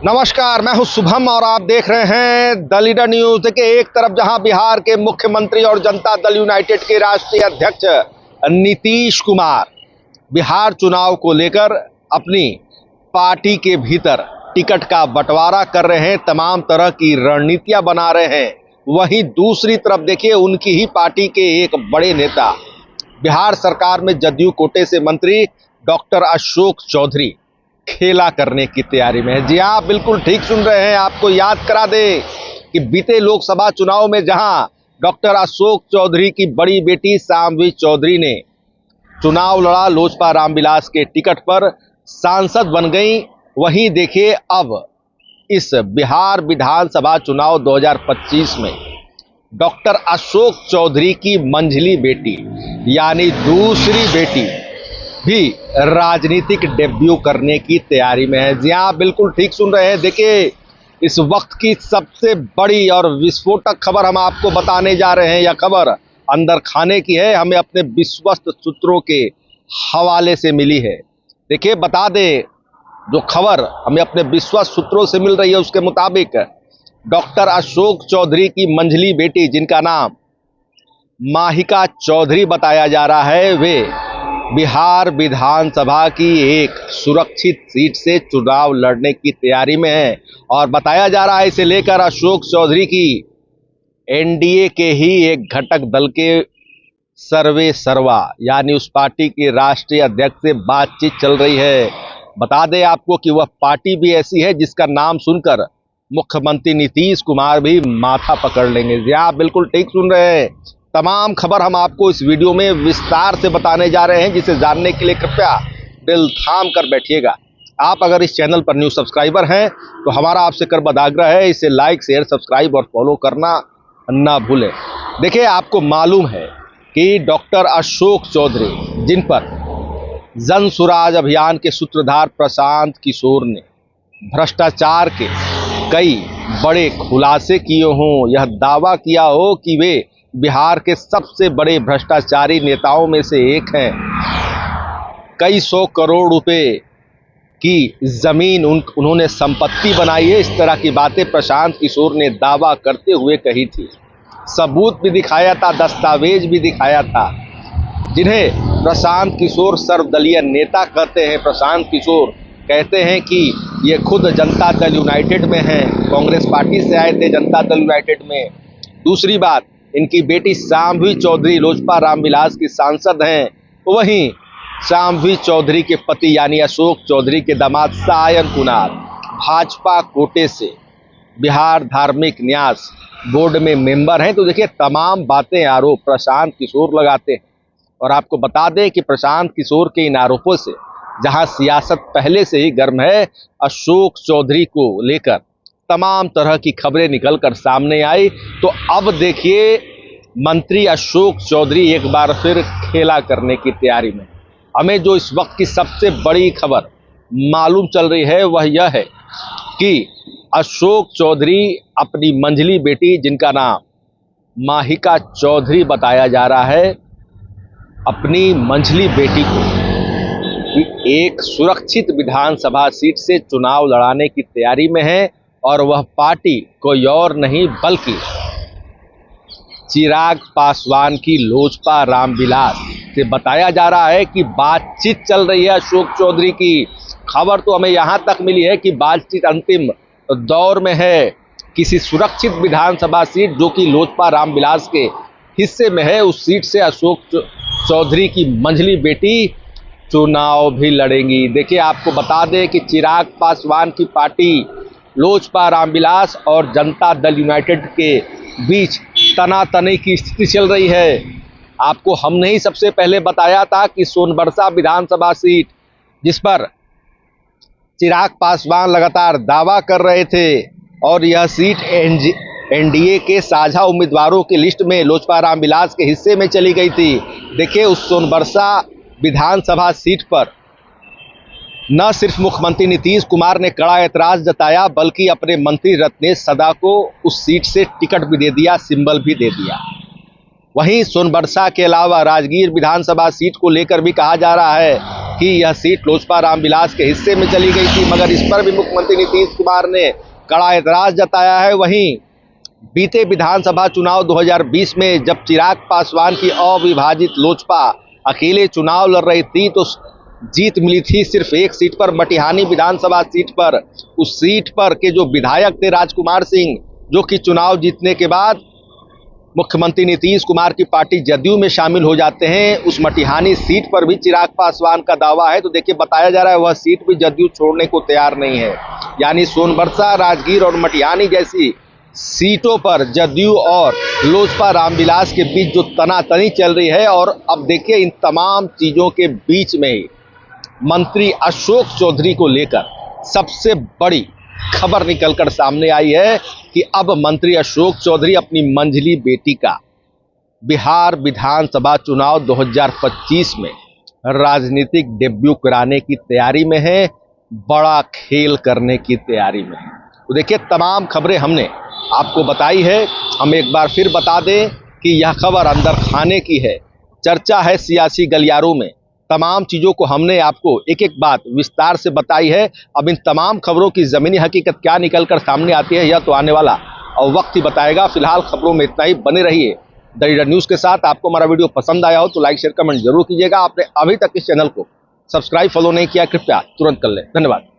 नमस्कार, मैं हूं शुभम और आप देख रहे हैं द लीडर न्यूज। देखिए, एक तरफ जहां बिहार के मुख्यमंत्री और जनता दल यूनाइटेड के राष्ट्रीय अध्यक्ष नीतीश कुमार बिहार चुनाव को लेकर अपनी पार्टी के भीतर टिकट का बंटवारा कर रहे हैं, तमाम तरह की रणनीतियां बना रहे हैं। वहीं दूसरी तरफ देखिए, उनकी ही पार्टी के एक बड़े नेता, बिहार सरकार में जदयू कोटे से मंत्री डॉक्टर अशोक चौधरी खेला करने की तैयारी में है। जी हाँ, बिल्कुल ठीक सुन रहे हैं। आपको याद करा दें कि बीते लोकसभा चुनाव में जहां डॉक्टर अशोक चौधरी की बड़ी बेटी शाम्भवी चौधरी ने चुनाव लड़ा, लोजपा रामविलास के टिकट पर सांसद बन गई, वहीं देखिए अब इस बिहार विधानसभा चुनाव 2025 में डॉक्टर अशोक चौधरी की मंझली बेटी यानी दूसरी बेटी भी राजनीतिक डेब्यू करने की तैयारी में है। जी हाँ, बिल्कुल ठीक सुन रहे हैं। देखिए, इस वक्त की सबसे बड़ी और विस्फोटक खबर हम आपको बताने जा रहे हैं। यह खबर अंदर खाने की है, हमें अपने विश्वस्त सूत्रों के हवाले से मिली है। देखिए, बता दें, जो खबर हमें अपने विश्वस्त सूत्रों से मिल रही है उसके मुताबिक डॉक्टर अशोक चौधरी की मंझली बेटी, जिनका नाम माहिका चौधरी बताया जा रहा है, वे बिहार विधानसभा की एक सुरक्षित सीट से चुनाव लड़ने की तैयारी में है। और बताया जा रहा है, इसे लेकर अशोक चौधरी की एनडीए के ही एक घटक दल के सर्वे सर्वा यानी उस पार्टी के राष्ट्रीय अध्यक्ष से बातचीत चल रही है। बता दें आपको कि वह पार्टी भी ऐसी है जिसका नाम सुनकर मुख्यमंत्री नीतीश कुमार भी माथा पकड़ लेंगे। जी हाँ, बिल्कुल ठीक सुन रहे हैं। तमाम खबर हम आपको इस वीडियो में विस्तार से बताने जा रहे हैं, जिसे जानने के लिए कृपया दिल थाम कर बैठिएगा। आप अगर इस चैनल पर न्यू सब्सक्राइबर हैं तो हमारा आपसे करबद्ध आग्रह है, इसे लाइक, शेयर, सब्सक्राइब और फॉलो करना ना भूलें। देखिए, आपको मालूम है कि डॉक्टर अशोक चौधरी, जिन पर जन सुराज अभियान के सूत्रधार प्रशांत किशोर ने भ्रष्टाचार के कई बड़े खुलासे किए हों, यह दावा किया हो कि वे बिहार के सबसे बड़े भ्रष्टाचारी नेताओं में से एक हैं, कई सौ करोड़ रुपए की जमीन उन्होंने संपत्ति बनाई है, इस तरह की बातें प्रशांत किशोर ने दावा करते हुए कही थी। सबूत भी दिखाया था, दस्तावेज भी दिखाया था, जिन्हें प्रशांत किशोर सर्वदलीय नेता कहते हैं। प्रशांत किशोर कहते हैं कि ये खुद जनता दल यूनाइटेड में हैं, कांग्रेस पार्टी से आए थे जनता दल यूनाइटेड में। दूसरी बात, इनकी बेटी शाम्भवी चौधरी लोजपा रामविलास की सांसद हैं। वहीं शाम्भवी चौधरी के पति यानी अशोक चौधरी के दामाद सायन कुणाल भाजपा कोटे से बिहार धार्मिक न्यास बोर्ड में मेंबर हैं। तो देखिए, तमाम बातें, आरोप प्रशांत किशोर लगाते हैं। और आपको बता दें कि प्रशांत किशोर के इन आरोपों से जहां सियासत पहले से ही गर्म है, अशोक चौधरी को लेकर तमाम तरह की खबरें निकलकर सामने आई। तो अब देखिए, मंत्री अशोक चौधरी एक बार फिर खेला करने की तैयारी में। हमें जो इस वक्त की सबसे बड़ी खबर मालूम चल रही है वह यह है कि अशोक चौधरी अपनी मंझली बेटी, जिनका नाम माहिका चौधरी बताया जा रहा है, अपनी मंझली बेटी को एक सुरक्षित विधानसभा सीट से चुनाव लड़ाने की तैयारी में है। और वह पार्टी कोई और नहीं बल्कि चिराग पासवान की लोजपा रामविलास से बताया जा रहा है कि बातचीत चल रही है अशोक चौधरी की। खबर तो हमें यहां तक मिली है कि बातचीत अंतिम दौर में है। किसी सुरक्षित विधानसभा सीट जो कि लोजपा रामविलास के हिस्से में है, उस सीट से अशोक चौधरी की मंझली बेटी चुनाव भी लड़ेंगी। देखिए, आपको बता दें कि चिराग पासवान की पार्टी लोजपा रामविलास और जनता दल यूनाइटेड के बीच तनातनी की स्थिति चल रही है। आपको हमने ही सबसे पहले बताया था कि सोनबरसा विधानसभा सीट, जिस पर चिराग पासवान लगातार दावा कर रहे थे, और यह सीट एनडीए के साझा उम्मीदवारों की लिस्ट में लोजपा रामविलास के हिस्से में चली गई थी। देखिए, उस सोनबरसा विधानसभा सीट पर न सिर्फ मुख्यमंत्री नीतीश कुमार ने कड़ा ऐतराज जताया, बल्कि अपने मंत्री रत्नेश सदा को उस सीट से टिकट भी दे दिया, सिंबल भी दे दिया। वहीं सोनबरसा के अलावा राजगीर विधानसभा सीट को लेकर भी कहा जा रहा है कि यह सीट लोजपा रामविलास के हिस्से में चली गई थी, मगर इस पर भी मुख्यमंत्री नीतीश कुमार ने कड़ा एतराज जताया है। वहीं बीते विधानसभा चुनाव 2020 में जब चिराग पासवान की अविभाजित लोजपा अकेले चुनाव लड़ रही थी तो जीत मिली थी सिर्फ एक सीट पर, मटिहानी विधानसभा सीट पर। उस सीट पर के जो विधायक थे राजकुमार सिंह, जो कि चुनाव जीतने के बाद मुख्यमंत्री नीतीश कुमार की पार्टी जदयू में शामिल हो जाते हैं। उस मटिहानी सीट पर भी चिराग पासवान का दावा है, तो देखिए बताया जा रहा है वह सीट भी जदयू छोड़ने को तैयार नहीं है। यानी सोनबरसा, राजगीर और मटिहानी जैसी सीटों पर जदयू और लोजपा रामविलास के बीच जो तनातनी चल रही है, और अब देखिए इन तमाम चीजों के बीच में ही मंत्री अशोक चौधरी को लेकर सबसे बड़ी खबर निकलकर सामने आई है कि अब मंत्री अशोक चौधरी अपनी मंझली बेटी का बिहार विधानसभा चुनाव 2025 में राजनीतिक डेब्यू कराने की तैयारी में है, बड़ा खेल करने की तैयारी में है। तो देखिए तमाम खबरें हमने आपको बताई है। हम एक बार फिर बता दें कि यह खबर अंदर खाने की है, चर्चा है सियासी गलियारों में। तमाम चीज़ों को हमने आपको एक एक बात विस्तार से बताई है। अब इन तमाम खबरों की ज़मीनी हकीकत क्या निकलकर सामने आती है, यह तो आने वाला और वक्त ही बताएगा। फिलहाल खबरों में इतना ही, बने रहिए द लीडर न्यूज़ के साथ। आपको हमारा वीडियो पसंद आया हो तो लाइक शेयर कमेंट जरूर कीजिएगा। आपने अभी तक इस चैनल को सब्सक्राइब फॉलो नहीं किया, कृपया तुरंत कर लें। धन्यवाद।